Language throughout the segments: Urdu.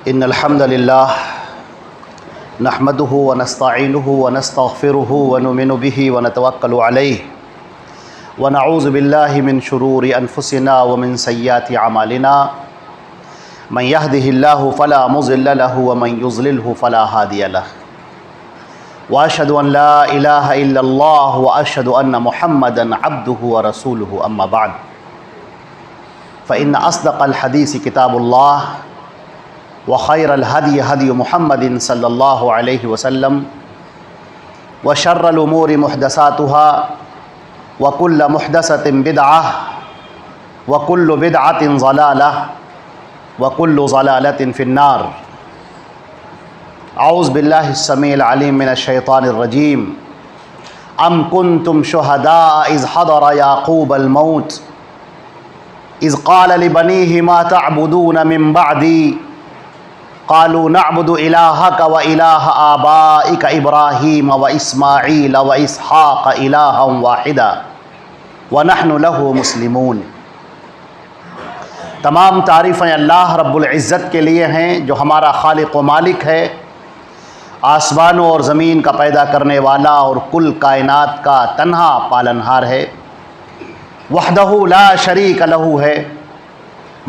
ان الحمد للہ نحمده ونستعینه ونستغفره ونؤمن به ونتوکل علیہ ونعوذ باللہ من شرور انفسنا ومن سیئات اعمالنا من يهده الله فلا مضل له ومن يضلله فلا هادي له واشهد ان لا اله الا الله واشهد ان محمدا عبده ورسوله اما بعد فان اصدق الحديث كتاب الله وخير الهدي هدي محمد صلى الله عليه وسلم وشر الامور محدثاتها وكل محدثة بدعة وكل بدعة ضلالة وكل ضلالة في النار. اعوذ باللہ السمیع العلیم من الشیطان الرجیم. ام کنتم شہداء اذ حضر یعقوب الموت اذ قال لبنیہ ما تعبدون من بعدی قالوا نعبد الہک و الہ آبائک ابراہیم و اسماعیل و اسحاق الہا واحدا ونحن له مسلمون. تمام تعریفیں اللہ رب العزت کے لیے ہیں جو ہمارا خالق و مالک ہے، آسمانوں اور زمین کا پیدا کرنے والا اور کل کائنات کا تنہا پالنہار ہے. وحدہ لا شریک لہ ہے،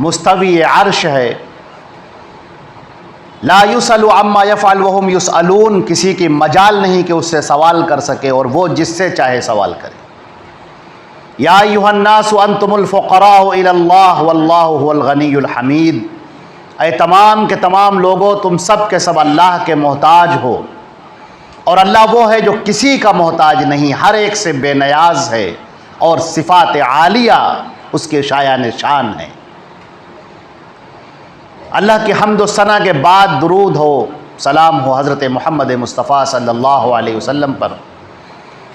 مستوی عرش ہے. لا یسأل عما یفعل وہم یسألون، کسی کی مجال نہیں کہ اس سے سوال کر سکے اور وہ جس سے چاہے سوال کرے. یا ایھا الناس انتم الفقراء الی اللہ واللہ هو الغنی الحمید. اے تمام کے تمام لوگوں، تم سب کے سب اللہ کے محتاج ہو، اور اللہ وہ ہے جو کسی کا محتاج نہیں، ہر ایک سے بے نیاز ہے، اور صفات عالیہ اس کے شایان شان ہیں. اللہ کی حمد و ثنا کے بعد درود ہو، سلام ہو حضرت محمد مصطفیٰ صلی اللہ علیہ وسلم پر،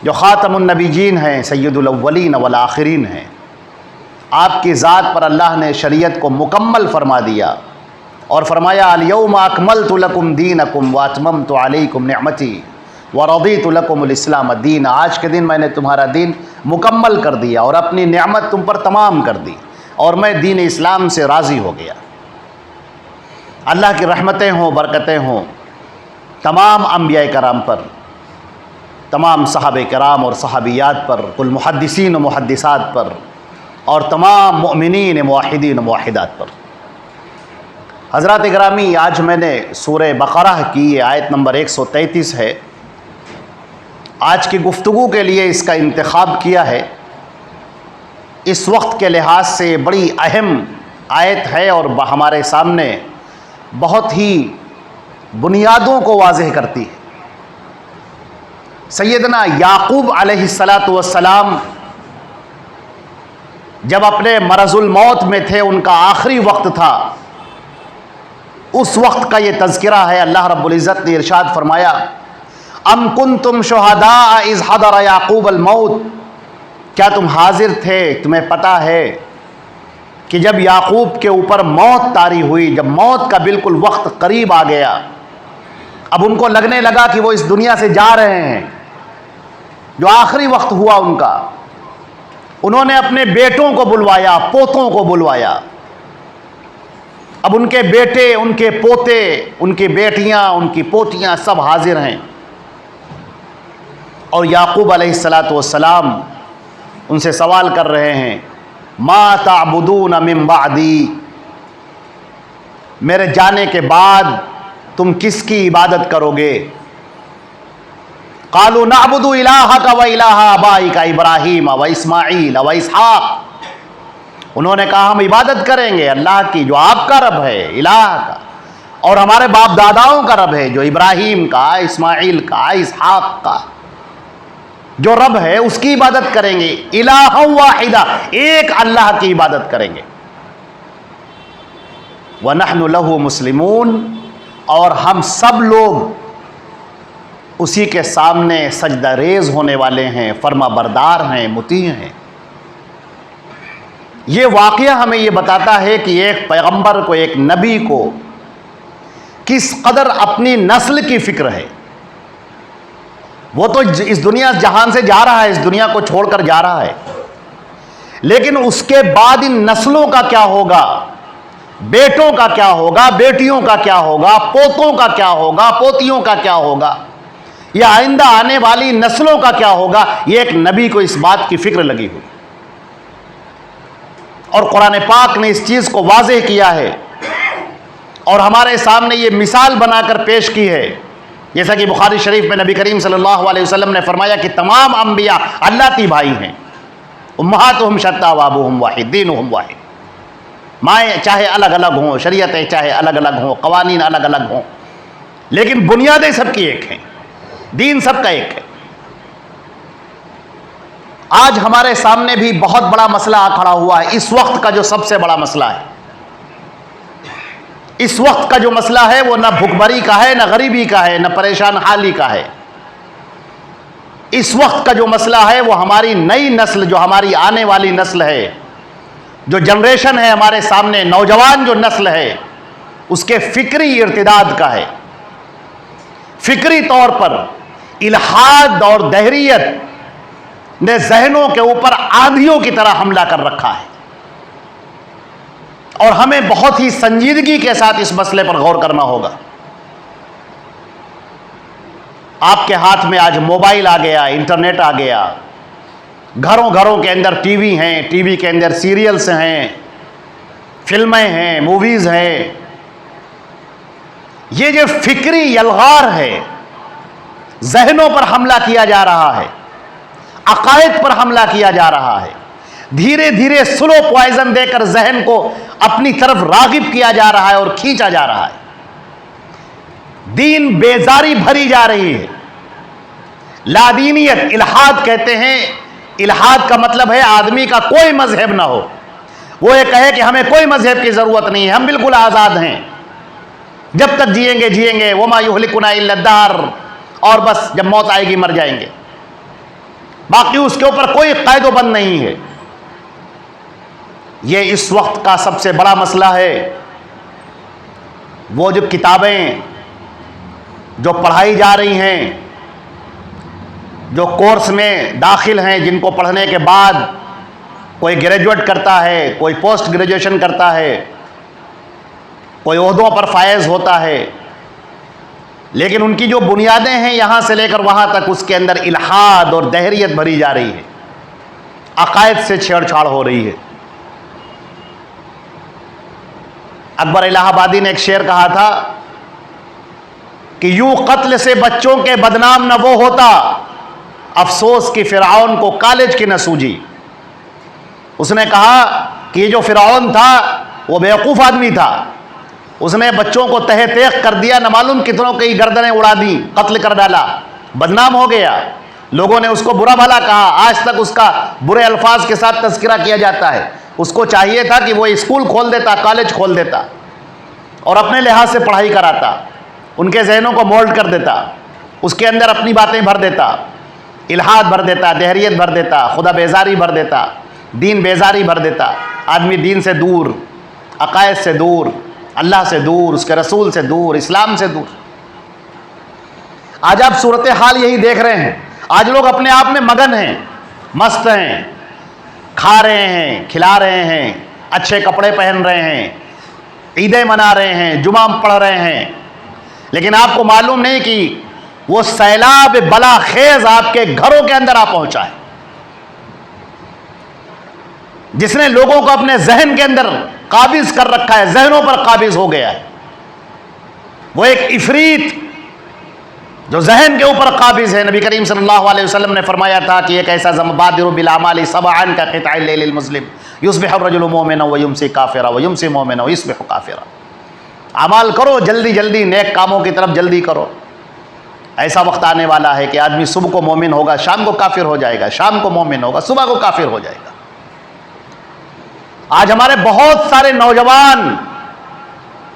جو خاتم النبیین ہیں، سید الاولین والآخرین ہیں. آپ کی ذات پر اللہ نے شریعت کو مکمل فرما دیا اور فرمایا الیوم اکملت لکم دینکم واتممت علیکم نعمتی ورضیت لکم الاسلام دین. آج کے دن میں نے تمہارا دین مکمل کر دیا اور اپنی نعمت تم پر تمام کر دی، اور میں دین اسلام سے راضی ہو گیا. اللہ کی رحمتیں ہوں، برکتیں ہوں تمام انبیاء کرام پر، تمام صحابہ کرام اور صحابیات پر، کل محدثین و محدثات پر، اور تمام مؤمنین موحدین و موحدات پر. حضرات گرامی، آج میں نے سورہ بقرہ کی یہ آیت نمبر 133 ہے، آج کی گفتگو کے لیے اس کا انتخاب کیا ہے. اس وقت کے لحاظ سے بڑی اہم آیت ہے اور ہمارے سامنے بہت ہی بنیادوں کو واضح کرتی ہے. سیدنا یعقوب علیہ السلام جب اپنے مرض الموت میں تھے، ان کا آخری وقت تھا، اس وقت کا یہ تذکرہ ہے. اللہ رب العزت نے ارشاد فرمایا ام کنتم شہداء اذ حضر یعقوب الموت. کیا تم حاضر تھے، تمہیں پتہ ہے کہ جب یعقوب کے اوپر موت طاری ہوئی، جب موت کا بالکل وقت قریب آ گیا، اب ان کو لگنے لگا کہ وہ اس دنیا سے جا رہے ہیں، جو آخری وقت ہوا ان کا، انہوں نے اپنے بیٹوں کو بلوایا، پوتوں کو بلوایا. اب ان کے بیٹے، ان کے پوتے، ان کی بیٹیاں، ان کی پوتیاں سب حاضر ہیں، اور یعقوب علیہ السلام ان سے سوال کر رہے ہیں ما تعبدون من بعدی، میرے جانے کے بعد تم کس کی عبادت کرو گے؟ قالوا نعبد الہک و الہ آبائک ابراہیم و اسماعیل و اسحاق. انہوں نے کہا ہم عبادت کریں گے اللہ کی جو آپ کا رب ہے، الہ کا، اور ہمارے باپ داداؤں کا رب ہے جو ابراہیم کا، اسماعیل کا، اسحاق کا جو رب ہے، اس کی عبادت کریں گے. الہ واحدہ، ایک اللہ کی عبادت کریں گے. وَنَحْنُ لَهُ مُسْلِمُونَ، اور ہم سب لوگ اسی کے سامنے سجدہ ریز ہونے والے ہیں، فرما بردار ہیں، مطیع ہیں. یہ واقعہ ہمیں یہ بتاتا ہے کہ ایک پیغمبر کو، ایک نبی کو کس قدر اپنی نسل کی فکر ہے. وہ تو اس دنیا جہان سے جا رہا ہے، اس دنیا کو چھوڑ کر جا رہا ہے، لیکن اس کے بعد ان نسلوں کا کیا ہوگا بیٹوں کا کیا ہوگا، بیٹیوں کا کیا ہوگا، پوتوں کا کیا ہوگا، پوتیوں کا کیا ہوگا، یا آئندہ آنے والی نسلوں کا کیا ہوگا، یہ ایک نبی کو اس بات کی فکر لگی ہوئی. اور قرآن پاک نے اس چیز کو واضح کیا ہے اور ہمارے سامنے یہ مثال بنا کر پیش کی ہے. جیسا کہ بخاری شریف میں نبی کریم صلی اللہ علیہ وسلم نے فرمایا کہ تمام انبیاء اللہ تی بھائی ہیں. امہاتہم شتیٰ وابوہم واحد دینہم واحد. مائیں چاہے الگ الگ ہوں، شریعتیں چاہے الگ الگ ہوں، قوانین الگ الگ ہوں، لیکن بنیادیں سب کی ایک ہیں، دین سب کا ایک ہے. آج ہمارے سامنے بھی بہت بڑا مسئلہ کھڑا ہوا ہے. اس وقت کا جو سب سے بڑا مسئلہ ہے، اس وقت کا جو مسئلہ ہے وہ نہ بھوک کا ہے، نہ غریبی کا ہے، نہ پریشان حالی کا ہے. اس وقت کا جو مسئلہ ہے وہ ہماری نئی نسل، جو ہماری آنے والی نسل ہے، جو جنریشن ہے ہمارے سامنے، نوجوان جو نسل ہے، اس کے فکری ارتداد کا ہے. فکری طور پر الحاد اور دہریت نے ذہنوں کے اوپر آندھیوں کی طرح حملہ کر رکھا ہے، اور ہمیں بہت ہی سنجیدگی کے ساتھ اس مسئلے پر غور کرنا ہوگا. آپ کے ہاتھ میں آج موبائل آ گیا، انٹرنیٹ آ گیا، گھروں گھروں کے اندر ٹی وی ہیں، ٹی وی کے اندر سیریلز ہیں، فلمیں ہیں، موویز ہیں. یہ جو فکری یلغار ہے، ذہنوں پر حملہ کیا جا رہا ہے، عقائد پر حملہ کیا جا رہا ہے، دھیرے دھیرے سلو پوائزن دے کر ذہن کو اپنی طرف راغب کیا جا رہا ہے اور کھینچا جا رہا ہے. دین بیزاری بھری جا رہی ہے. لادینیت، الحاد کہتے ہیں. الحاد کا مطلب ہے آدمی کا کوئی مذہب نہ ہو. وہ یہ کہے کہ ہمیں کوئی مذہب کی ضرورت نہیں ہے، ہم بالکل آزاد ہیں، جب تک جئیں گے جئیں گے، وما یہلکنا الا الدہر، اور بس جب موت آئے گی مر جائیں گے. باقی اس کے اوپر کوئی قید و بند نہیں ہے. یہ اس وقت کا سب سے بڑا مسئلہ ہے. وہ جو کتابیں جو پڑھائی جا رہی ہیں، جو کورس میں داخل ہیں، جن کو پڑھنے کے بعد کوئی گریجویٹ کرتا ہے، کوئی پوسٹ گریجویشن کرتا ہے، کوئی عہدوں پر فائز ہوتا ہے، لیکن ان کی جو بنیادیں ہیں یہاں سے لے کر وہاں تک، اس کے اندر الحاد اور دہریت بھری جا رہی ہے، عقائد سے چھیڑ چھاڑ ہو رہی ہے. اکبر الہ آبادی نے ایک شعر کہا تھا کہ یوں قتل سے بچوں کے بدنام نہ وہ ہوتا، افسوس کی فرعون کو کالج کی نہ سوجی. اس نے کہا کہ یہ جو فرعون تھا وہ بیوقوف آدمی تھا، اس نے بچوں کو تہہ تیغ کر دیا، نہ معلوم کتنوں کی گردنیں اڑا دی، قتل کر ڈالا، بدنام ہو گیا. لوگوں نے اس کو برا بھلا کہا، آج تک اس کا برے الفاظ کے ساتھ تذکرہ کیا جاتا ہے. اس کو چاہیے تھا کہ وہ اسکول کھول دیتا، کالج کھول دیتا، اور اپنے لحاظ سے پڑھائی کراتا، ان کے ذہنوں کو مولڈ کر دیتا، اس کے اندر اپنی باتیں بھر دیتا، الحاد بھر دیتا، دہریت بھر دیتا، خدا بیزاری بھر دیتا، دین بیزاری بھر دیتا. آدمی دین سے دور، عقائد سے دور، اللہ سے دور، اس کے رسول سے دور، اسلام سے دور. آج آپ صورتحال یہی دیکھ رہے ہیں. آج لوگ اپنے آپ میں مگن ہیں، مست ہیں، کھا رہے ہیں، کھلا رہے ہیں، اچھے کپڑے پہن رہے ہیں، عیدیں منا رہے ہیں، جمعہ پڑھ رہے ہیں، لیکن آپ کو معلوم نہیں کہ وہ سیلاب بلا خیز آپ کے گھروں کے اندر آ پہنچا ہے، جس نے لوگوں کو اپنے ذہن کے اندر قابض کر رکھا ہے، ذہنوں پر قابض ہو گیا ہے. وہ ایک عفریت جو ذہن کے اوپر قابض ہے. نبی کریم صلی اللہ علیہ وسلم نے فرمایا تھا کہ ایک ایسا بادر بالاعمال سبعا کا قطع اللیل المظلم یصبح الرجل مؤمنا ویمسی کافرا ویمسی مؤمنا ویصبح کافرا. اعمال کرو، جلدی جلدی نیک کاموں کی طرف جلدی کرو. ایسا وقت آنے والا ہے کہ آدمی صبح کو مومن ہوگا، شام کو کافر ہو جائے گا، شام کو مومن ہوگا، صبح کو کافر ہو جائے گا. آج ہمارے بہت سارے نوجوان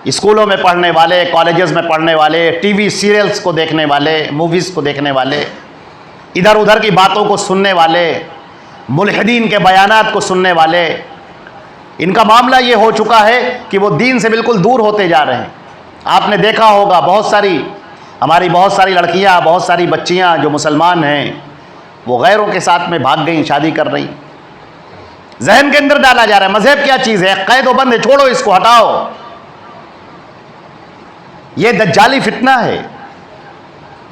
اسکولوں میں پڑھنے والے، کالجز میں پڑھنے والے، ٹی وی سیریلز کو دیکھنے والے، موویز کو دیکھنے والے، ادھر ادھر کی باتوں کو سننے والے، ملحدین کے بیانات کو سننے والے، ان کا معاملہ یہ ہو چکا ہے کہ وہ دین سے بالکل دور ہوتے جا رہے ہیں. آپ نے دیکھا ہوگا ہماری بہت ساری لڑکیاں، بہت ساری بچیاں جو مسلمان ہیں، وہ غیروں کے ساتھ میں بھاگ گئیں، شادی کر رہی. ذہن کے اندر ڈالا جا رہا ہے مذہب کیا چیز ہے، قید و بند ہے، چھوڑو اس کو، ہٹاؤ. یہ دجالی فتنہ ہے.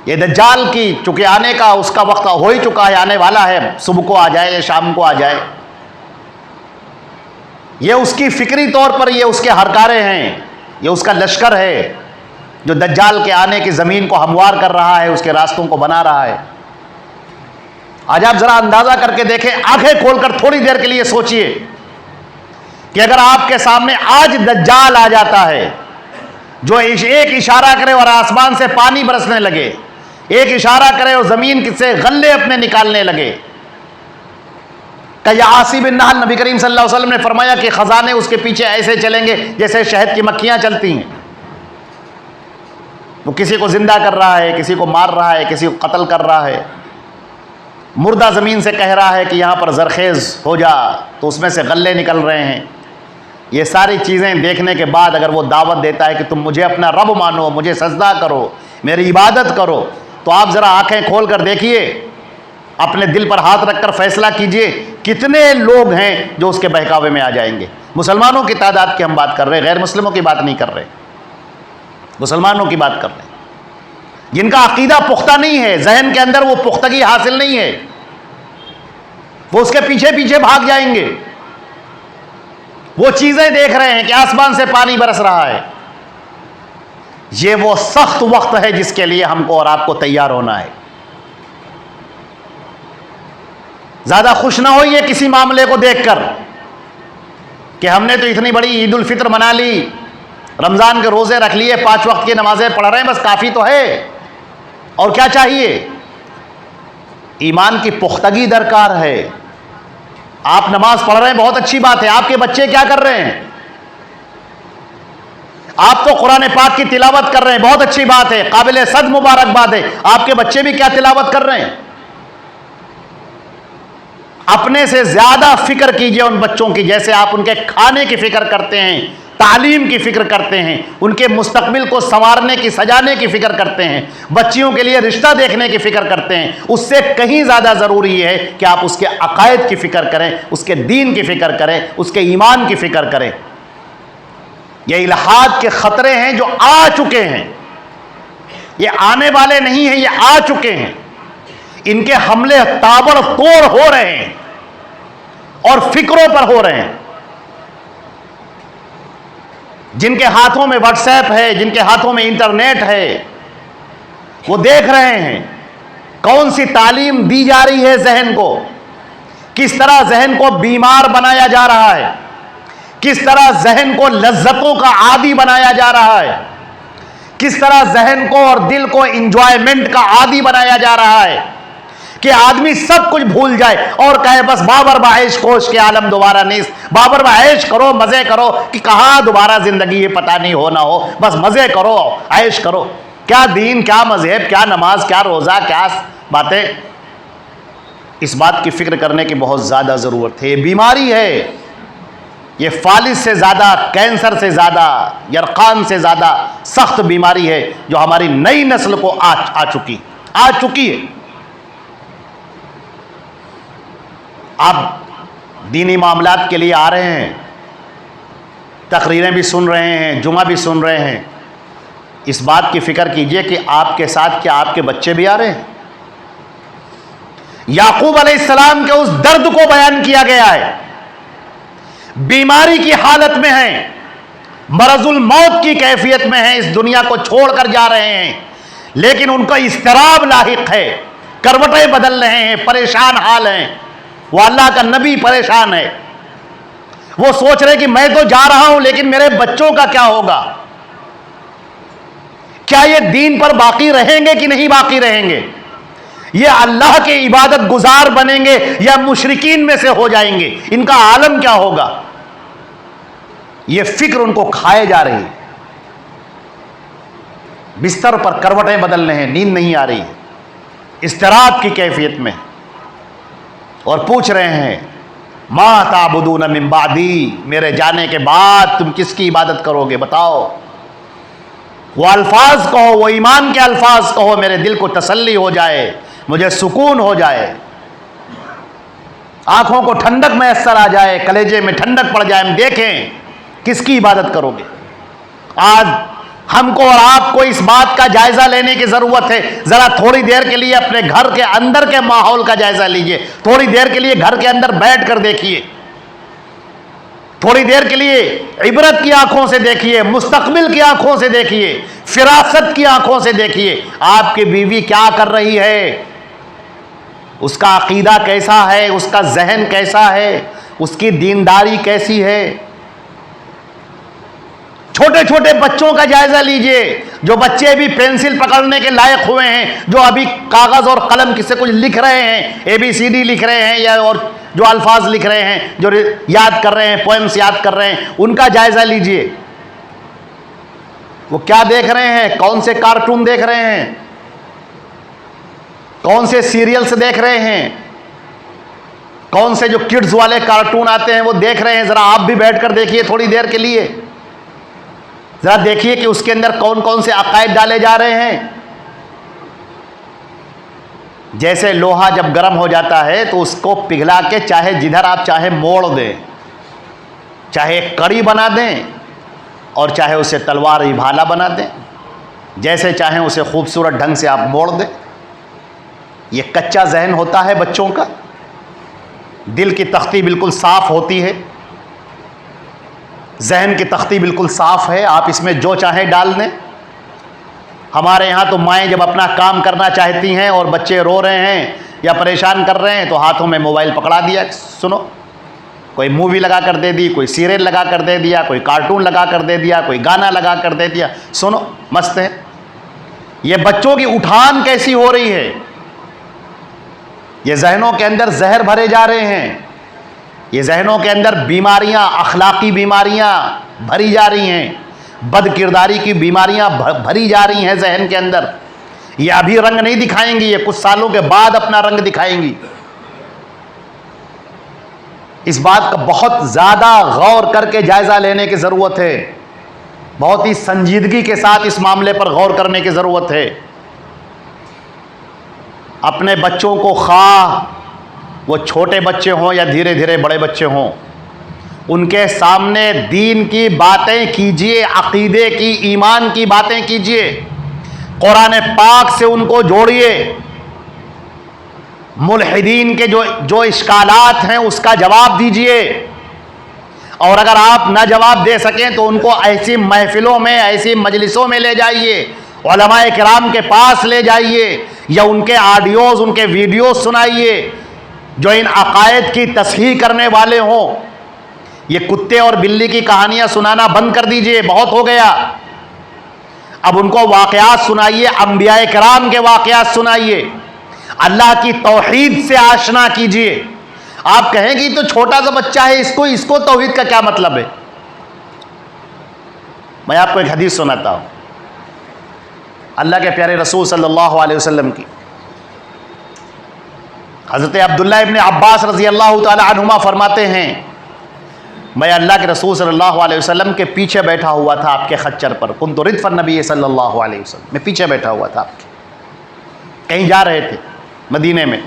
یہ دجال کی چونکہ آنے کا اس کا وقت ہو ہی چکا ہے، آنے والا ہے، صبح کو آ جائے یا شام کو آ جائے. یہ اس کی فکری طور پر یہ اس کے ہرکارے ہیں، یہ اس کا لشکر ہے جو دجال کے آنے کی زمین کو ہموار کر رہا ہے، اس کے راستوں کو بنا رہا ہے. آج آپ ذرا اندازہ کر کے دیکھیں، آنکھیں کھول کر تھوڑی دیر کے لیے سوچئے کہ اگر آپ کے سامنے آج دجال آ جاتا ہے جو ایک اشارہ کرے اور آسمان سے پانی برسنے لگے، ایک اشارہ کرے اور زمین سے غلے اپنے نکالنے لگے. کہ یا عاصی بن نحل، نبی کریم صلی اللہ علیہ وسلم نے فرمایا کہ خزانے اس کے پیچھے ایسے چلیں گے جیسے شہد کی مکھیاں چلتی ہیں. وہ کسی کو زندہ کر رہا ہے، کسی کو مار رہا ہے، کسی کو قتل کر رہا ہے، مردہ زمین سے کہہ رہا ہے کہ یہاں پر زرخیز ہو جا، تو اس میں سے غلے نکل رہے ہیں. یہ ساری چیزیں دیکھنے کے بعد اگر وہ دعوت دیتا ہے کہ تم مجھے اپنا رب مانو، مجھے سجدہ کرو، میری عبادت کرو، تو آپ ذرا آنکھیں کھول کر دیکھیے، اپنے دل پر ہاتھ رکھ کر فیصلہ کیجئے کتنے لوگ ہیں جو اس کے بہکاوے میں آ جائیں گے. مسلمانوں کی تعداد کی ہم بات کر رہے ہیں، غیر مسلموں کی بات نہیں کر رہے، مسلمانوں کی بات کر رہے ہیں جن کا عقیدہ پختہ نہیں ہے، ذہن کے اندر وہ پختگی حاصل نہیں ہے، وہ اس کے پیچھے پیچھے بھاگ جائیں گے. وہ چیزیں دیکھ رہے ہیں کہ آسمان سے پانی برس رہا ہے. یہ وہ سخت وقت ہے جس کے لیے ہم کو اور آپ کو تیار ہونا ہے. زیادہ خوش نہ ہوئیے کسی معاملے کو دیکھ کر کہ ہم نے تو اتنی بڑی عید الفطر منا لی، رمضان کے روزے رکھ لیے، 5 وقت کی نمازیں پڑھ رہے ہیں، بس کافی تو ہے، اور کیا چاہیے؟ ایمان کی پختگی درکار ہے. آپ نماز پڑھ رہے ہیں، بہت اچھی بات ہے. آپ کے بچے کیا کر رہے ہیں؟ آپ تو قرآن پاک کی تلاوت کر رہے ہیں، بہت اچھی بات ہے، قابل صد مبارکباد ہے. آپ کے بچے بھی کیا تلاوت کر رہے ہیں؟ اپنے سے زیادہ فکر کیجئے ان بچوں کی، جیسے آپ ان کے کھانے کی فکر کرتے ہیں، تعلیم کی فکر کرتے ہیں، ان کے مستقبل کو سنوارنے کی، سجانے کی فکر کرتے ہیں، بچیوں کے لیے رشتہ دیکھنے کی فکر کرتے ہیں. اس سے کہیں زیادہ ضروری ہے کہ آپ اس کے عقائد کی فکر کریں، اس کے دین کی فکر کریں، اس کے ایمان کی فکر کریں. یہ الحاد کے خطرے ہیں جو آ چکے ہیں، یہ آنے والے نہیں ہیں، یہ آ چکے ہیں. ان کے حملے تابڑ توڑ ہو رہے ہیں اور فکروں پر ہو رہے ہیں. جن کے ہاتھوں میں واٹس ایپ ہے، جن کے ہاتھوں میں انٹرنیٹ ہے، وہ دیکھ رہے ہیں کون سی تعلیم دی جا رہی ہے ذہن کو، کس طرح ذہن کو بیمار بنایا جا رہا ہے، کس طرح ذہن کو لذتوں کا عادی بنایا جا رہا ہے، کس طرح ذہن کو اور دل کو انجوائمنٹ کا عادی بنایا جا رہا ہے کہ آدمی سب کچھ بھول جائے اور کہے بس بابر بعیش کوش کے عالم دوبارہ نیست. بابر بعیش کرو، مزے کرو، کہ کہاں دوبارہ زندگی یہ پتہ نہیں ہو نہ ہو، بس مزے کرو، عیش کرو. کیا دین، کیا مذہب، کیا نماز، کیا روزہ، کیا باتیں. اس بات کی فکر کرنے کی بہت زیادہ ضرورت ہے. یہ بیماری ہے، یہ فالج سے زیادہ، کینسر سے زیادہ، یرقان سے زیادہ سخت بیماری ہے جو ہماری نئی نسل کو آ چکی ہے. آپ دینی معاملات کے لیے آ رہے ہیں، تقریریں بھی سن رہے ہیں، جمعہ بھی سن رہے ہیں. اس بات کی فکر کیجئے کہ آپ کے ساتھ کیا آپ کے بچے بھی آ رہے ہیں؟ یعقوب علیہ السلام کے اس درد کو بیان کیا گیا ہے. بیماری کی حالت میں ہیں، مرض الموت کی کیفیت میں ہیں، اس دنیا کو چھوڑ کر جا رہے ہیں، لیکن ان کا اضطراب لاحق ہے، کروٹیں بدل رہے ہیں، پریشان حال ہیں. وہ اللہ کا نبی پریشان ہے، وہ سوچ رہے کہ میں تو جا رہا ہوں لیکن میرے بچوں کا کیا ہوگا؟ کیا یہ دین پر باقی رہیں گے کہ نہیں باقی رہیں گے؟ یہ اللہ کے عبادت گزار بنیں گے یا مشرکین میں سے ہو جائیں گے؟ ان کا عالم کیا ہوگا؟ یہ فکر ان کو کھائے جا رہی ہے. بستر پر کروٹیں بدل رہے ہیں، نیند نہیں آ رہی ہے، اضطراب کی کیفیت میں، اور پوچھ رہے ہیں ما تعبدون من بعدی، میرے جانے کے بعد تم کس کی عبادت کرو گے؟ بتاؤ. وہ الفاظ کہو، وہ ایمان کے الفاظ کہو، میرے دل کو تسلی ہو جائے، مجھے سکون ہو جائے. آنکھوں کو ٹھنڈک میسر آ جائے، کلیجے میں ٹھنڈک پڑ جائے، ہم دیکھیں کس کی عبادت کرو گے۔ آج ہم کو اور آپ کو اس بات کا جائزہ لینے کی ضرورت ہے۔ ذرا تھوڑی دیر کے لیے اپنے گھر کے اندر کے ماحول کا جائزہ لیجئے، تھوڑی دیر کے لیے گھر کے اندر بیٹھ کر دیکھیے، تھوڑی دیر کے لیے عبرت کی آنکھوں سے دیکھیے، مستقبل کی آنکھوں سے دیکھیے، فراست کی آنکھوں سے دیکھیے۔ آپ کی بیوی کیا کر رہی ہے، اس کا عقیدہ کیسا ہے، اس کا ذہن کیسا ہے، اس کی دینداری کیسی ہے۔ چھوٹے چھوٹے بچوں کا جائزہ لیجئے، جو بچے ابھی پینسل پکڑنے کے لائق ہوئے ہیں، جو ابھی کاغذ اور قلم سے کچھ لکھ رہے ہیں، ABCD لکھ رہے ہیں، یا اور جو الفاظ لکھ رہے ہیں، جو یاد کر رہے ہیں، پوئمز یاد کر رہے ہیں، ان کا جائزہ لیجئے۔ وہ کیا دیکھ رہے ہیں، کون سے کارٹون دیکھ رہے ہیں، کون سے سیریلز دیکھ رہے ہیں، کون سے جو کڈز والے کارٹون آتے ہیں وہ دیکھ رہے ہیں۔ ذرا آپ بھی بیٹھ کر دیکھیے تھوڑی دیر کے لیے، ذرا دیکھیے کہ اس کے اندر کون کون سے عقائد ڈالے جا رہے ہیں۔ جیسے لوہا جب گرم ہو جاتا ہے تو اس کو پگھلا کے چاہے جدھر آپ چاہے موڑ دیں، چاہے ایک کڑی بنا دیں اور چاہے اسے تلوار بھالا بنا دیں، جیسے چاہیں اسے خوبصورت ڈھنگ سے آپ موڑ دیں۔ یہ کچا ذہن ہوتا ہے بچوں کا، دل کی تختی بالکل صاف ہوتی ہے، ذہن کی تختی بالکل صاف ہے، آپ اس میں جو چاہیں ڈال دیں۔ ہمارے یہاں تو مائیں جب اپنا کام کرنا چاہتی ہیں اور بچے رو رہے ہیں یا پریشان کر رہے ہیں تو ہاتھوں میں موبائل پکڑا دیا، سنو، کوئی مووی لگا کر دے دی، کوئی سیریل لگا کر دے دیا، کوئی کارٹون لگا کر دے دیا، کوئی گانا لگا کر دے دیا، سنو، مست ہے۔ یہ بچوں کی اٹھان کیسی ہو رہی ہے، یہ ذہنوں کے اندر زہر بھرے جا رہے ہیں، یہ ذہنوں کے اندر بیماریاں، اخلاقی بیماریاں بھری جا رہی ہیں، بد کرداری کی بیماریاں بھری جا رہی ہیں ذہن کے اندر۔ یہ ابھی رنگ نہیں دکھائیں گی، یہ کچھ سالوں کے بعد اپنا رنگ دکھائیں گی۔ اس بات کا بہت زیادہ غور کر کے جائزہ لینے کی ضرورت ہے، بہت ہی سنجیدگی کے ساتھ اس معاملے پر غور کرنے کی ضرورت ہے۔ اپنے بچوں کو، خواہ وہ چھوٹے بچے ہوں یا دھیرے دھیرے بڑے بچے ہوں، ان کے سامنے دین کی باتیں کیجئے، عقیدے کی، ایمان کی باتیں کیجئے، قرآن پاک سے ان کو جوڑیے، ملحدین کے جو اشکالات ہیں اس کا جواب دیجئے، اور اگر آپ نہ جواب دے سکیں تو ان کو ایسی محفلوں میں، ایسی مجلسوں میں لے جائیے، علماء کرام کے پاس لے جائیے، یا ان کے آڈیوز، ان کے ویڈیوز سنائیے جو ان عقائد کی تصحیح کرنے والے ہوں۔ یہ کتے اور بلی کی کہانیاں سنانا بند کر دیجئے، بہت ہو گیا۔ اب ان کو واقعات سنائیے، انبیاء کرام کے واقعات سنائیے، اللہ کی توحید سے آشنا کیجئے۔ آپ کہیں گے تو چھوٹا سا بچہ ہے، اس کو توحید کا کیا مطلب ہے؟ میں آپ کو ایک حدیث سناتا ہوں، اللہ کے پیارے رسول صلی اللہ علیہ وسلم کی۔ حضرت عبداللہ ابن عباس رضی اللہ تعالی عنہما فرماتے ہیں، میں اللہ کے رسول صلی اللہ علیہ وسلم کے پیچھے بیٹھا ہوا تھا، آپ کے خچر پر، کنت ردف النبی صلی اللہ علیہ وسلم، میں پیچھے بیٹھا ہوا تھا آپ کے، کہیں جا رہے تھے مدینے میں۔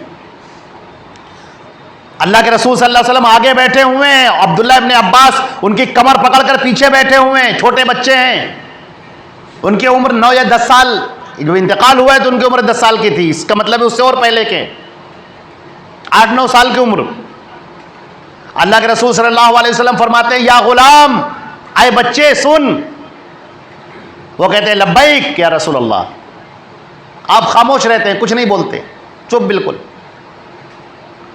اللہ کے رسول صلی اللہ علیہ وسلم آگے بیٹھے ہوئے ہیں، عبداللہ ابن عباس ان کی کمر پکڑ کر پیچھے بیٹھے ہوئے ہیں، چھوٹے بچے ہیں، ان کی عمر 9 یا 10 سال، جو انتقال ہوا ہے تو ان کی عمر 10 سال کی تھی، اس کا مطلب ہے اس سے اور پہلے کے 8-9 سال کی عمر۔ اللہ کے رسول صلی اللہ علیہ وسلم فرماتے ہیں، یا غلام، اے بچے سن۔ وہ کہتے ہیں لبیک یا رسول اللہ۔ آپ خاموش رہتے ہیں، کچھ نہیں بولتے، چپ بالکل۔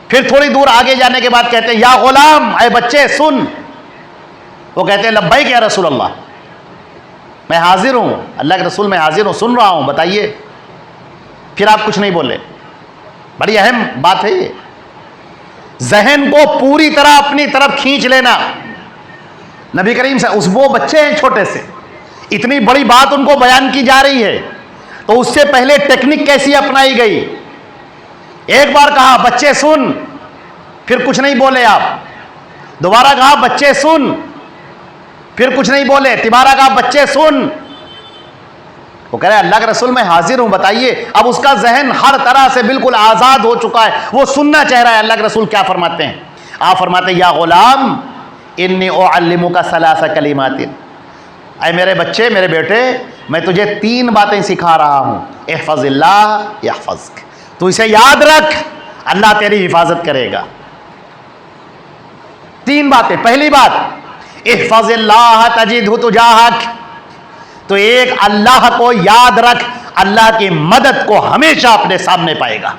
پھر تھوڑی دور آگے جانے کے بعد کہتے ہیں، یا غلام، اے بچے سن۔ وہ کہتے ہیں لبیک یا رسول اللہ، میں حاضر ہوں، اللہ کے رسول میں حاضر ہوں، سن رہا ہوں، بتائیے۔ پھر آپ کچھ نہیں بولے۔ بڑی اہم بات ہے یہ، ذہن کو پوری طرح اپنی طرف کھینچ لینا۔ نبی کریم سے وہ بچے ہیں چھوٹے سے، اتنی بڑی بات ان کو بیان کی جا رہی ہے، تو اس سے پہلے ٹیکنک کیسی اپنائی گئی؟ ایک بار کہا بچے سن، پھر کچھ نہیں بولے آپ، دوبارہ کہا بچے سن، پھر کچھ نہیں بولے، تیسرا کہا بچے سن، وہ کہہ رہے اللہ کے رسول میں حاضر ہوں، بتائیے۔ اب اس کا ذہن ہر طرح سے بالکل آزاد ہو چکا ہے، وہ سننا چاہ رہا ہے اللہ کے رسول کیا فرماتے ہیں۔ آپ فرماتے ہیں یا غلام انی اعلمک ثلاث کلمات، اے میرے بچے، میرے بیٹے، میں تجھے 3 باتیں سکھا رہا ہوں۔ احفظ اللہ یحفظک، تو اسے یاد رکھ، اللہ تیری حفاظت کرے گا۔ 3 باتیں۔ پہلی بات احفظ اللہ تجدہ تجاہک، تو ایک اللہ کو یاد رکھ، اللہ کی مدد کو ہمیشہ اپنے سامنے پائے گا۔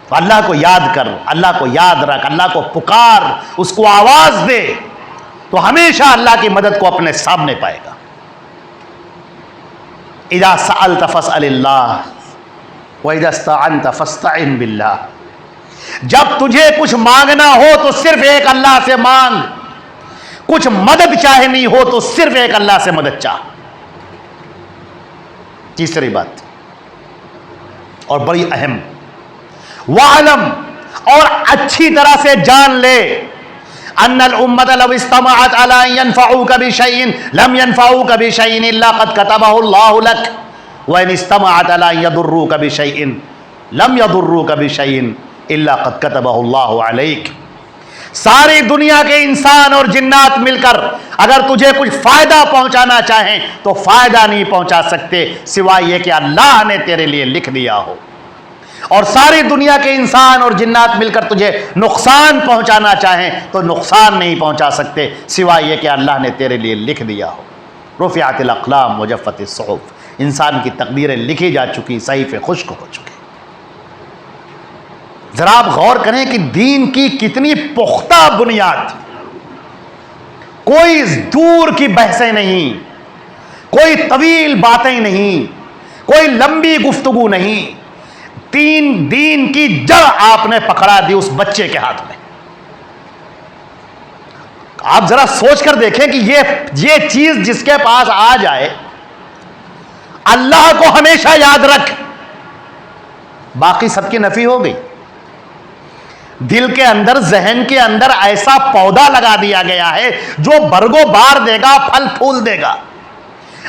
تو اللہ کو یاد کر، اللہ کو یاد رکھ، اللہ کو پکار، اس کو آواز دے، تو ہمیشہ اللہ کی مدد کو اپنے سامنے پائے گا۔ اذا سألت فاسأل اللہ واذا استعنت فاستعن باللہ، جب تجھے کچھ مانگنا ہو تو صرف ایک اللہ سے مانگ، کچھ مدد چاہنی ہو تو صرف ایک اللہ سے مدد چاہ۔ تیسری بات اور بڑی اہم، وَعْلَمْ، اور اچھی طرح سے جان لے، ان الامت لو استمعت علی ان ينفعوك بشیء لم ينفعوك بشیء الا قد كتبه اللہ لك وان استمعت علی ان يضروك بشیء لم يضروك بشیء الا قد كتبه اللہ علیک۔ ساری دنیا کے انسان اور جنات مل کر اگر تجھے کچھ فائدہ پہنچانا چاہیں تو فائدہ نہیں پہنچا سکتے سوائے یہ کہ اللہ نے تیرے لیے لکھ دیا ہو، اور ساری دنیا کے انسان اور جنات مل کر تجھے نقصان پہنچانا چاہیں تو نقصان نہیں پہنچا سکتے سوائے یہ کہ اللہ نے تیرے لیے لکھ دیا ہو۔ رفعت الاقلام وجفت الصحف، انسان کی تقدیریں لکھی جا چکی، صحیفے خشک ہو چکے۔ ذرا آپ غور کریں کہ دین کی کتنی پختہ بنیاد، کوئی دور کی بحثیں نہیں، کوئی طویل باتیں نہیں، کوئی لمبی گفتگو نہیں، دین کی جڑ آپ نے پکڑا دی اس بچے کے ہاتھ میں۔ آپ ذرا سوچ کر دیکھیں کہ یہ چیز جس کے پاس آ جائے، اللہ کو ہمیشہ یاد رکھ، باقی سب کی نفی ہو گئی۔ دل کے اندر، ذہن کے اندر ایسا پودا لگا دیا گیا ہے جو برگو بار دے گا، پھل پھول دے گا۔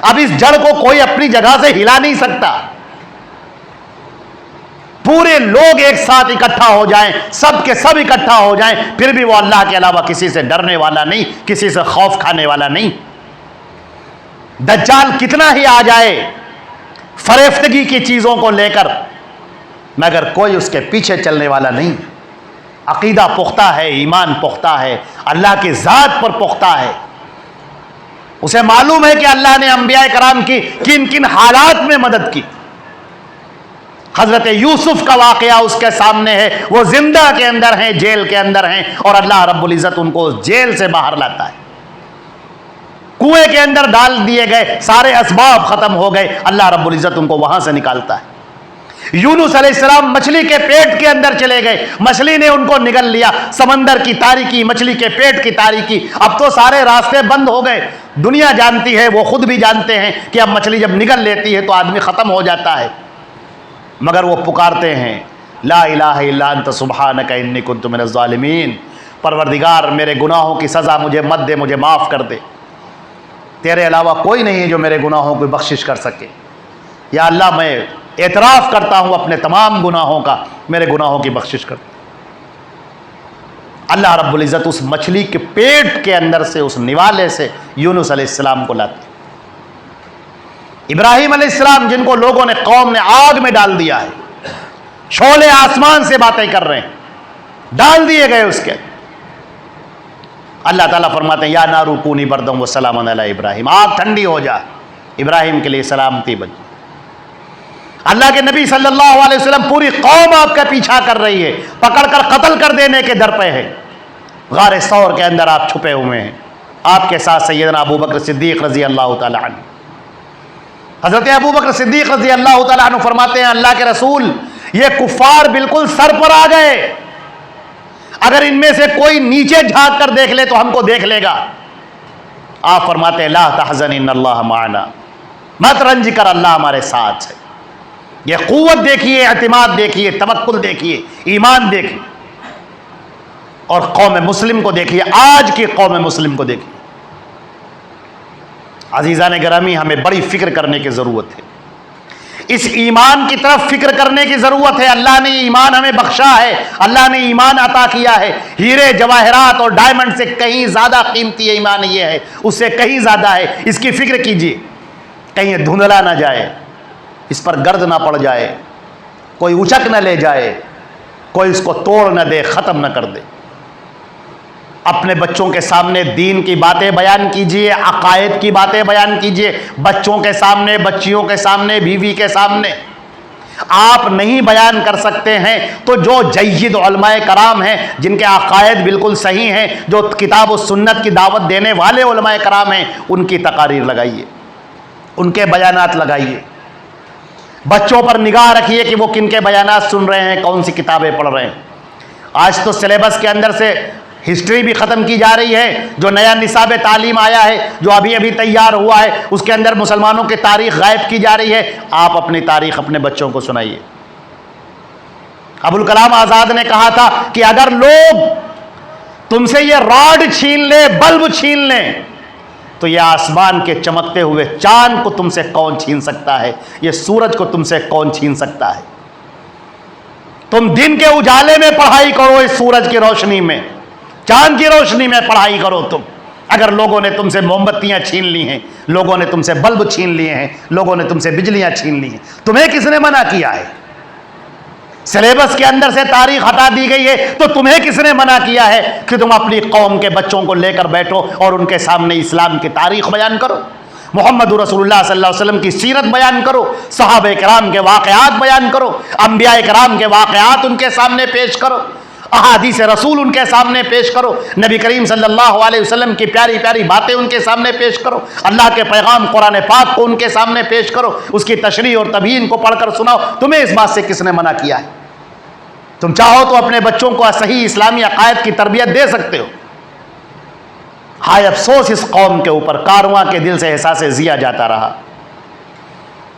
اب اس جڑ کو کوئی اپنی جگہ سے ہلا نہیں سکتا۔ پورے لوگ ایک ساتھ اکٹھا ہو جائیں، سب کے سب اکٹھا ہو جائیں، پھر بھی وہ اللہ کے علاوہ کسی سے ڈرنے والا نہیں، کسی سے خوف کھانے والا نہیں۔ دجال کتنا ہی آ جائے فریفتگی کی چیزوں کو لے کر، مگر کوئی اس کے پیچھے چلنے والا نہیں۔ عقیدہ پختہ ہے، ایمان پختہ ہے، اللہ کی ذات پر پختہ ہے۔ اسے معلوم ہے کہ اللہ نے انبیاء کرام کی کن کن حالات میں مدد کی۔ حضرت یوسف کا واقعہ اس کے سامنے ہے، وہ زندہ کے اندر ہیں، جیل کے اندر ہیں، اور اللہ رب العزت ان کو جیل سے باہر لاتا ہے۔ کنویں کے اندر ڈال دیے گئے، سارے اسباب ختم ہو گئے، اللہ رب العزت ان کو وہاں سے نکالتا ہے۔ یونس علیہ السلام مچھلی کے پیٹ کے اندر چلے گئے، مچھلی نے ان کو نگل لیا، سمندر کی تاریکی، مچھلی کے پیٹ کی تاریکی، اب تو سارے راستے بند ہو گئے۔ دنیا جانتی ہے، وہ خود بھی جانتے ہیں کہ اب مچھلی جب نگل لیتی ہے تو آدمی ختم ہو جاتا ہے، مگر وہ پکارتے ہیں لا الہ الا انت سبحانک انی کنت من الظالمین، پروردگار میرے گناہوں کی سزا مجھے مت دے، مجھے معاف کر دے، تیرے علاوہ کوئی نہیں ہے جو میرے گناہوں کی بخشش کر سکے۔ یا اللہ میں اعتراف کرتا ہوں اپنے تمام گناہوں کا، میرے گناہوں کی بخشش کر۔ اللہ رب العزت اس مچھلی کے پیٹ کے اندر سے، اس نوالے سے یونس علیہ السلام کو لاتے۔ ابراہیم علیہ السلام جن کو لوگوں نے، قوم نے آگ میں ڈال دیا ہے، شعلے آسمان سے باتیں کر رہے ہیں، ڈال دیے گئے اس کے۔ اللہ تعالیٰ فرماتے ہیں یا نارو کونی بردم و سلام علی ابراہیم، آگ ٹھنڈی ہو جا، ابراہیم کے لیے سلامتی بن۔ اللہ کے نبی صلی اللہ علیہ وسلم پوری قوم آپ کا پیچھا کر رہی ہے، پکڑ کر قتل کر دینے کے در پہ ہے، غار ثور کے اندر آپ چھپے ہوئے ہیں، آپ کے ساتھ سیدنا ابو بکر صدیق رضی اللہ تعالی عنہ۔ حضرت ابو بکر صدیق رضی اللہ تعالی عنہ فرماتے ہیں اللہ کے رسول، یہ کفار بالکل سر پر آ گئے، اگر ان میں سے کوئی نیچے جھانک کر دیکھ لے تو ہم کو دیکھ لے گا۔ آپ فرماتے ہیں لا تحزن ان اللہ معنا، مت رنج کر، اللہ ہمارے ساتھ ہے۔ یہ قوت دیکھیے، اعتماد دیکھیے، توکل دیکھیے، ایمان دیکھیے، اور قوم مسلم کو دیکھیے، آج کی قوم مسلم کو دیکھیے۔ عزیزان گرامی، ہمیں بڑی فکر کرنے کی ضرورت ہے، اس ایمان کی طرف فکر کرنے کی ضرورت ہے۔ اللہ نے ایمان ہمیں بخشا ہے، اللہ نے ایمان عطا کیا ہے، ہیرے جواہرات اور ڈائمنڈ سے کہیں زیادہ قیمتی ایمان یہ ہے، اس سے کہیں زیادہ ہے۔ اس کی فکر کیجیے، کہیں دھندلا نہ جائے، اس پر گرد نہ پڑ جائے، کوئی اچک نہ لے جائے، کوئی اس کو توڑ نہ دے، ختم نہ کر دے۔ اپنے بچوں کے سامنے دین کی باتیں بیان کیجئے، عقائد کی باتیں بیان کیجئے، بچوں کے سامنے، بچیوں کے سامنے، بیوی کے سامنے۔ آپ نہیں بیان کر سکتے ہیں تو جو جید علماء کرام ہیں، جن کے عقائد بالکل صحیح ہیں، جو کتاب و سنت کی دعوت دینے والے علماء کرام ہیں، ان کی تقاریر لگائیے، ان کے بیانات لگائیے۔ بچوں پر نگاہ رکھیے کہ وہ کن کے بیانات سن رہے ہیں، کون سی کتابیں پڑھ رہے ہیں۔ آج تو سلیبس کے اندر سے ہسٹری بھی ختم کی جا رہی ہے، جو نیا نصاب تعلیم آیا ہے، جو ابھی ابھی تیار ہوا ہے، اس کے اندر مسلمانوں کی تاریخ غائب کی جا رہی ہے۔ آپ اپنی تاریخ اپنے بچوں کو سنائیے۔ ابوالکلام آزاد نے کہا تھا کہ اگر لوگ تم سے یہ راڈ چھین لیں، بلب چھین لیں، تو یہ آسمان کے چمکتے ہوئے چاند کو تم سے کون چھین سکتا ہے، یہ سورج کو تم سے کون چھین سکتا ہے۔ تم دن کے اجالے میں پڑھائی کرو، اس سورج کی روشنی میں، چاند کی روشنی میں پڑھائی کرو تم۔ اگر لوگوں نے تم سے موم بتیاں چھین لی ہیں، لوگوں نے تم سے بلب چھین لیے ہیں، لوگوں نے تم سے بجلیاں چھین لی ہیں، تمہیں کس نے منع کیا ہے؟ سلیبس کے اندر سے تاریخ ہٹا دی گئی ہے تو تمہیں کس نے منع کیا ہے کہ تم اپنی قوم کے بچوں کو لے کر بیٹھو اور ان کے سامنے اسلام کی تاریخ بیان کرو، محمد رسول اللہ صلی اللہ علیہ وسلم کی سیرت بیان کرو، صحابہ کرام کے واقعات بیان کرو، انبیاء کرام کے واقعات ان کے سامنے پیش کرو، احادیث رسول ان کے سامنے پیش کرو، نبی کریم صلی اللہ علیہ وسلم کی پیاری پیاری باتیں ان کے سامنے پیش کرو، اللہ کے پیغام قرآن پاک کو ان کے سامنے پیش کرو، اس کی تشریح اور تبیین کو پڑھ کر سناؤ۔ تمہیں اس بات سے کس نے منع کیا ہے؟ تم چاہو تو اپنے بچوں کو صحیح اسلامی عقائد کی تربیت دے سکتے ہو۔ ہائے افسوس اس قوم کے اوپر، کارواں کے دل سے احساس ضیاء جاتا رہا۔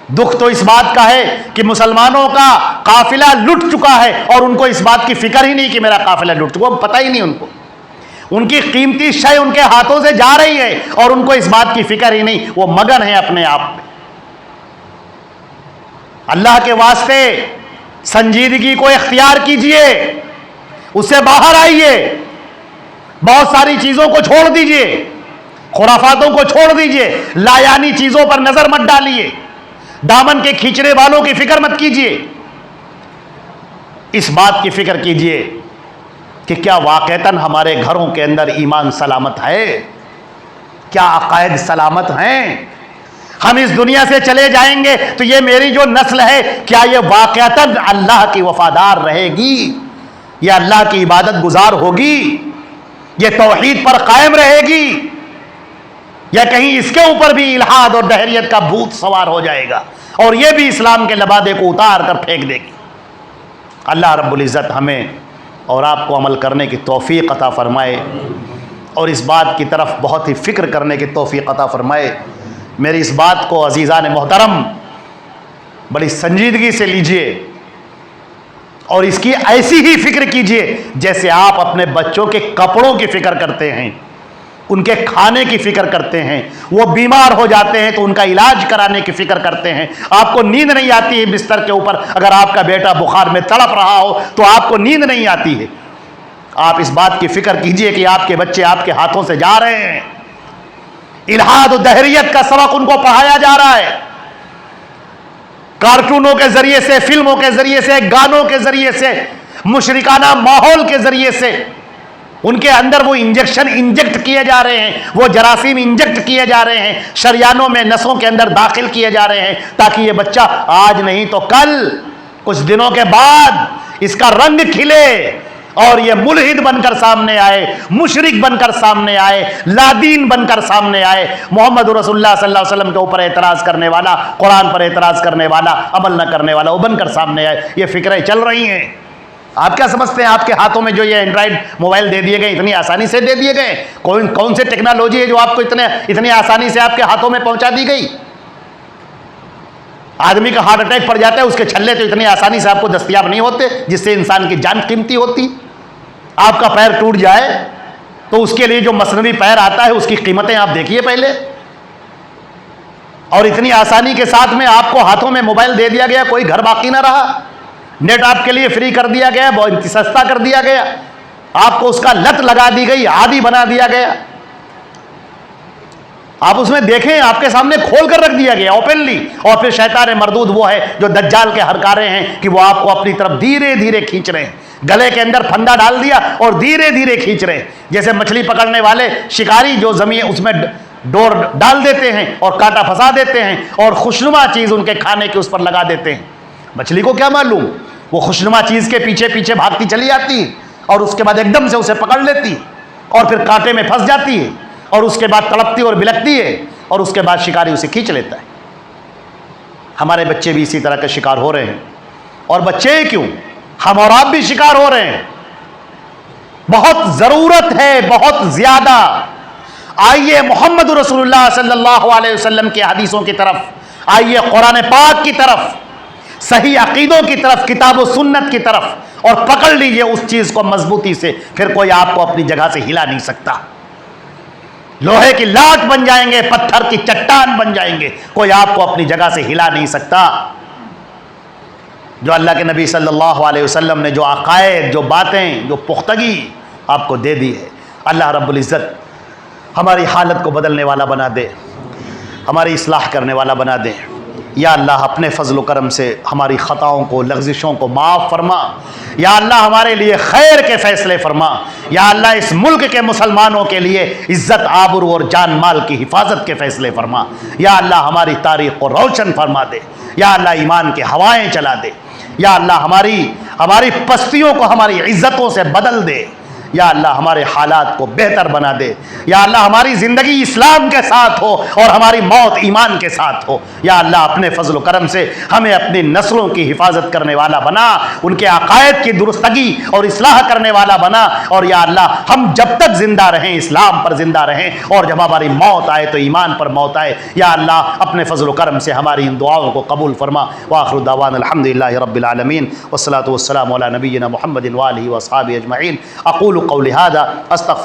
دکھ تو اس بات کا ہے کہ مسلمانوں کا قافلہ لٹ چکا ہے اور ان کو اس بات کی فکر ہی نہیں کہ میرا قافلہ لٹ چکا، وہ پتہ ہی نہیں ان کو، ان کی قیمتی شے ان کے ہاتھوں سے جا رہی ہے اور ان کو اس بات کی فکر ہی نہیں، وہ مگن ہیں اپنے آپ میں۔ اللہ کے واسطے سنجیدگی کو اختیار کیجئے، اس سے باہر آئیے، بہت ساری چیزوں کو چھوڑ دیجئے، خرافاتوں کو چھوڑ دیجئے، لا یعنی چیزوں پر نظر مت ڈالیے، دامن کے کھینچنے والوں کی فکر مت کیجئے، اس بات کی فکر کیجئے کہ کیا واقعتاً ہمارے گھروں کے اندر ایمان سلامت ہے، کیا عقائد سلامت ہیں۔ ہم اس دنیا سے چلے جائیں گے تو یہ میری جو نسل ہے، کیا یہ واقعتاً اللہ کی وفادار رہے گی، یہ اللہ کی عبادت گزار ہوگی، یہ توحید پر قائم رہے گی، یا کہیں اس کے اوپر بھی الحاد اور دہریت کا بھوت سوار ہو جائے گا اور یہ بھی اسلام کے لبادے کو اتار کر پھینک دے گی۔ اللہ رب العزت ہمیں اور آپ کو عمل کرنے کی توفیق عطا فرمائے اور اس بات کی طرف بہت ہی فکر کرنے کی توفیق عطا فرمائے۔ میری اس بات کو عزیزان محترم بڑی سنجیدگی سے لیجئے اور اس کی ایسی ہی فکر کیجئے جیسے آپ اپنے بچوں کے کپڑوں کی فکر کرتے ہیں، ان کے کھانے کی فکر کرتے ہیں، وہ بیمار ہو جاتے ہیں تو ان کا علاج کرانے کی فکر کرتے ہیں۔ آپ کو نیند نہیں آتی ہے بستر کے اوپر، اگر آپ کا بیٹا بخار میں تڑپ رہا ہو تو آپ کو نیند نہیں آتی ہے۔ آپ اس بات کی فکر کیجئے کہ آپ کے بچے آپ کے ہاتھوں سے جا رہے ہیں، الحاد و دہریت کا سبق ان کو پڑھایا جا رہا ہے، کارٹونوں کے ذریعے سے، فلموں کے ذریعے سے، گانوں کے ذریعے سے، مشرکانہ ماحول کے ذریعے سے ان کے اندر وہ انجیکشن انجیکٹ کیے جا رہے ہیں، وہ جراثیم انجیکٹ کیے جا رہے ہیں، شریانوں میں، نسوں کے اندر داخل کیے جا رہے ہیں تاکہ یہ بچہ آج نہیں تو کل، کچھ دنوں کے بعد اس کا رنگ کھلے اور یہ ملحد بن کر سامنے آئے، مشرک بن کر سامنے آئے، لادین بن کر سامنے آئے، محمد رسول اللہ صلی اللہ علیہ وسلم کے اوپر اعتراض کرنے والا، قرآن پر اعتراض کرنے والا، عمل نہ کرنے والا، وہ بن کر سامنے آئے۔ یہ فکریں چل رہی ہیں۔ آپ کیا سمجھتے ہیں آپ کے ہاتھوں میں جو یہ اینڈرائڈ موبائل دے دیے گئے اتنی آسانی سے دے دیے گئے؟ کون سے ٹیکنالوجی ہے جو آپ کو اتنی آسانی سے آپ کے ہاتھوں میں پہنچا دی گئی؟ آدمی کا ہارٹ اٹیک پڑ جاتا ہے، اس کے چھلے تو اتنی آسانی سے آپ کو دستیاب نہیں ہوتے جس سے انسان کی جان قیمتی ہوتی۔ آپ کا پیر ٹوٹ جائے تو اس کے لیے جو مصنوعی پیر آتا ہے اس کی قیمتیں آپ دیکھیے پہلے، اور اتنی آسانی کے ساتھ میں آپ کو ہاتھوں میں موبائل دے دیا گیا، کوئی گھر باقی نہ رہا، نیٹ آپ کے لیے فری کر دیا گیا، بہت سستا کر دیا گیا، آپ کو اس کا لت لگا دی گئی، عادی بنا دیا گیا۔ آپ اس میں دیکھیں، آپ کے سامنے کھول کر رکھ دیا گیا اوپنلی، اور پھر شیطان مردود وہ ہے جو دجال کے ہرکارے ہیں کہ وہ آپ کو اپنی طرف دھیرے دھیرے کھینچ رہے ہیں، گلے کے اندر پھندا ڈال دیا اور دھیرے دھیرے کھینچ رہے ہیں، جیسے مچھلی پکڑنے والے شکاری جو زمین اس میں ڈور ڈال دیتے ہیں اور کانٹا پھنسا دیتے ہیں اور خوشنما چیز ان کے کھانے کے اس پر لگا دیتے ہیں۔ مچھلی کو کیا معلوم، وہ خوشنما چیز کے پیچھے پیچھے بھاگتی چلی جاتی ہے اور اس کے بعد ایک دم سے اسے پکڑ لیتی ہے اور پھر کانٹے میں پھنس جاتی ہے اور اس کے بعد تڑپتی اور بلکتی ہے اور اس کے بعد شکاری اسے کھینچ لیتا ہے۔ ہمارے بچے بھی اسی طرح کے شکار ہو رہے ہیں، اور بچے ہی کیوں، ہم اور آپ بھی شکار ہو رہے ہیں۔ بہت ضرورت ہے، بہت زیادہ۔ آئیے محمد رسول اللہ صلی اللہ علیہ وسلم کی حدیثوں کی طرف، آئیے قرآن پاک کی طرف، صحیح عقیدوں کی طرف، کتاب و سنت کی طرف، اور پکڑ لیجئے اس چیز کو مضبوطی سے، پھر کوئی آپ کو اپنی جگہ سے ہلا نہیں سکتا۔ لوہے کی لاٹ بن جائیں گے، پتھر کی چٹان بن جائیں گے، کوئی آپ کو اپنی جگہ سے ہلا نہیں سکتا۔ جو اللہ کے نبی صلی اللہ علیہ وسلم نے جو عقائد، جو باتیں، جو پختگی آپ کو دے دی ہے، اللہ رب العزت ہماری حالت کو بدلنے والا بنا دے، ہماری اصلاح کرنے والا بنا دے۔ یا اللہ اپنے فضل و کرم سے ہماری خطاؤں کو، لغزشوں کو معاف فرما۔ یا اللہ ہمارے لیے خیر کے فیصلے فرما۔ یا اللہ اس ملک کے مسلمانوں کے لیے عزت، آبرو اور جان مال کی حفاظت کے فیصلے فرما۔ یا اللہ ہماری تاریخ کو روشن فرما دے۔ یا اللہ ایمان کے ہوائیں چلا دے۔ یا اللہ ہماری پستیوں کو ہماری عزتوں سے بدل دے۔ یا اللہ ہمارے حالات کو بہتر بنا دے۔ یا اللہ ہماری زندگی اسلام کے ساتھ ہو اور ہماری موت ایمان کے ساتھ ہو۔ یا اللہ اپنے فضل و کرم سے ہمیں اپنی نسلوں کی حفاظت کرنے والا بنا، ان کے عقائد کی درستگی اور اصلاح کرنے والا بنا۔ اور یا اللہ ہم جب تک زندہ رہیں اسلام پر زندہ رہیں، اور جب ہماری موت آئے تو ایمان پر موت آئے۔ یا اللہ اپنے فضل و کرم سے ہماری ان دعاؤں کو قبول فرما۔ وآخر دعوانا الحمدللہ رب العالمین، والصلاة والسلام علی نبینا محمد وآلہ وأصحابہ اجمعین۔ اقول قولی ھذا استغفر